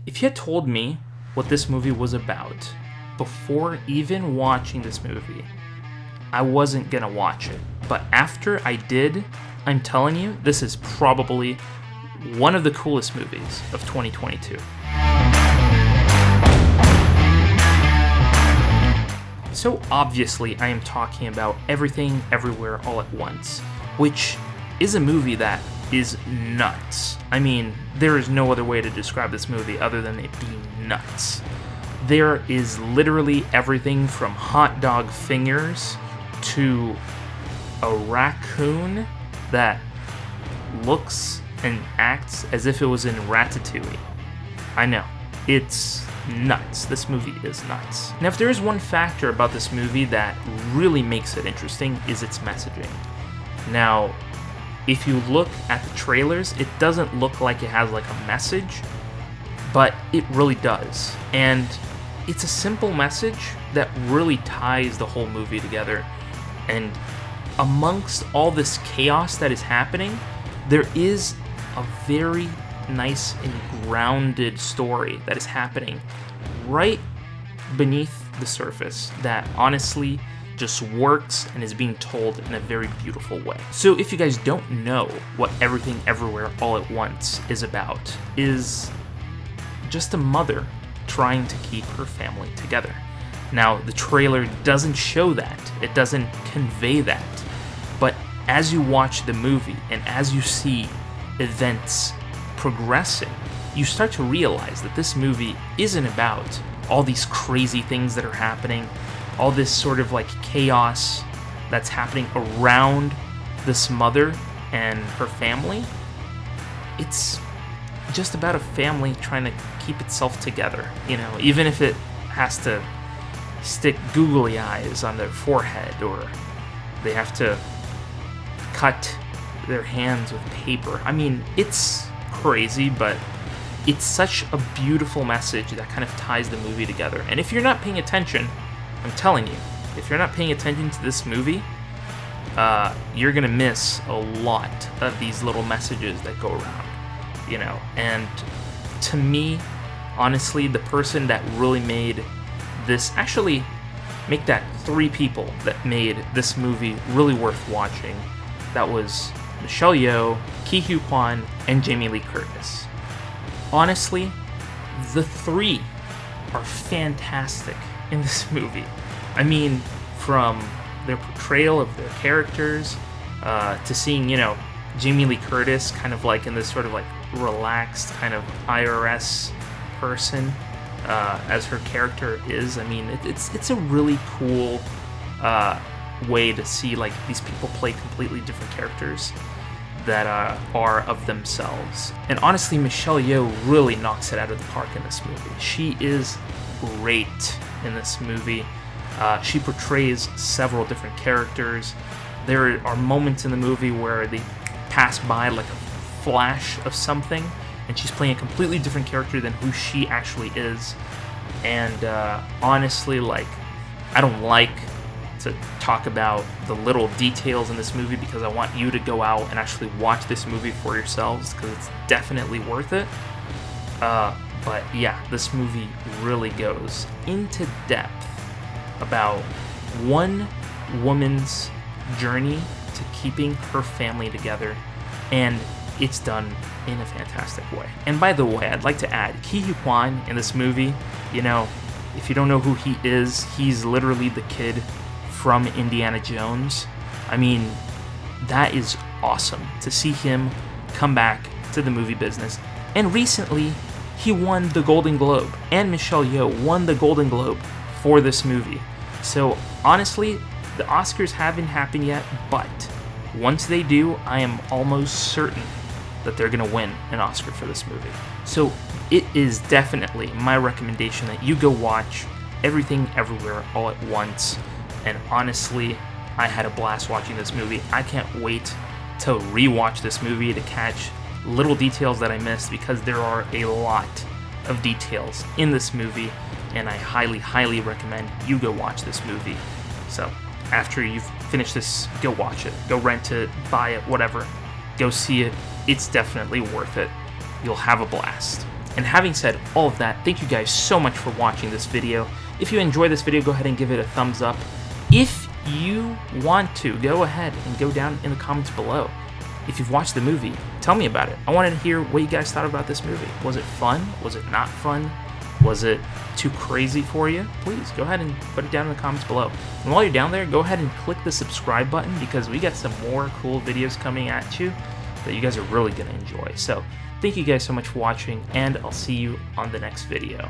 If you had told me what this movie was about before even watching this movie, I wasn't gonna watch it. But after I did, I'm telling you, this is probably one of the coolest movies of 2022. So obviously, I am talking about Everything Everywhere All at Once, which is a movie that is nuts. I mean, there is no other way to describe this movie other than it being nuts. There is literally everything from hot dog fingers to a raccoon that looks and acts as if it was in Ratatouille. I know, it's nuts. This movie is nuts. Now, if there is one factor about this movie that really makes it interesting, is its messaging. Now, if you look at the trailers, it doesn't look like it has like a message, but it really does. And it's a simple message that really ties the whole movie together. And amongst all this chaos that is happening, there is a very nice and grounded story that is happening right beneath the surface that honestly just works and is being told in a very beautiful way. So if you guys don't know what Everything Everywhere All at Once is about, is just a mother trying to keep her family together. Now, the trailer doesn't show that, it doesn't convey that, but as you watch the movie and as you see events progressing, you start to realize that this movie isn't about all these crazy things that are happening, all this sort of like chaos that's happening around this mother and her family. It's just about a family trying to keep itself together, you know, even if it has to stick googly eyes on their forehead or they have to cut their hands with paper. I mean, it's crazy, but it's such a beautiful message that kind of ties the movie together. And if you're not paying attention, I'm telling you, if you're not paying attention to this movie, you're gonna miss a lot of these little messages that go around, you know. And to me, honestly, the person that really made this, actually make that three people that made this movie really worth watching, that was Michelle Yeoh, Ke Huy Quan, and Jamie Lee Curtis. Honestly, the three are fantastic in this movie. I mean, from their portrayal of their characters, to seeing, you know, Jamie Lee Curtis kind of like in this sort of like relaxed kind of IRS person, as her character is. I mean, it's a really cool way to see like these people play completely different characters that are of themselves. And honestly, Michelle Yeoh really knocks it out of the park in this movie. She is great in this movie. She portrays several different characters. There are moments in the movie where they pass by like a flash of something, and she's playing a completely different character than who she actually is. And honestly, like, I don't like to talk about the little details in this movie because I want you to go out and actually watch this movie for yourselves, because it's definitely worth it. But yeah, this movie really goes into depth about one woman's journey to keeping her family together, and it's done in a fantastic way. And by the way, I'd like to add, Ke Huy Quan in this movie, you know, if you don't know who he is, he's literally the kid from Indiana Jones. I mean, that is awesome to see him come back to the movie business. And recently, he won the Golden Globe, and Michelle Yeoh won the Golden Globe for this movie. So honestly, the Oscars haven't happened yet, but once they do, I am almost certain that they're gonna win an Oscar for this movie. So it is definitely my recommendation that you go watch Everything Everywhere All at Once. And honestly, I had a blast watching this movie. I can't wait to rewatch this movie to catch little details that I missed, because there are a lot of details in this movie, and I highly, highly recommend you go watch this movie. So after you've finished this, go watch it. Go rent it, buy it, whatever. Go see it. It's definitely worth it. You'll have a blast. And having said all of that, thank you guys so much for watching this video. If you enjoyed this video, go ahead and give it a thumbs up. If you want to, go ahead and go down in the comments below. If you've watched the movie, tell me about it. I want to hear what you guys thought about this movie. Was it fun? Was it not fun? Was it too crazy for you? Please go ahead and put it down in the comments below. And while you're down there, go ahead and click the subscribe button because we got some more cool videos coming at you that you guys are really going to enjoy. So thank you guys so much for watching, and I'll see you on the next video.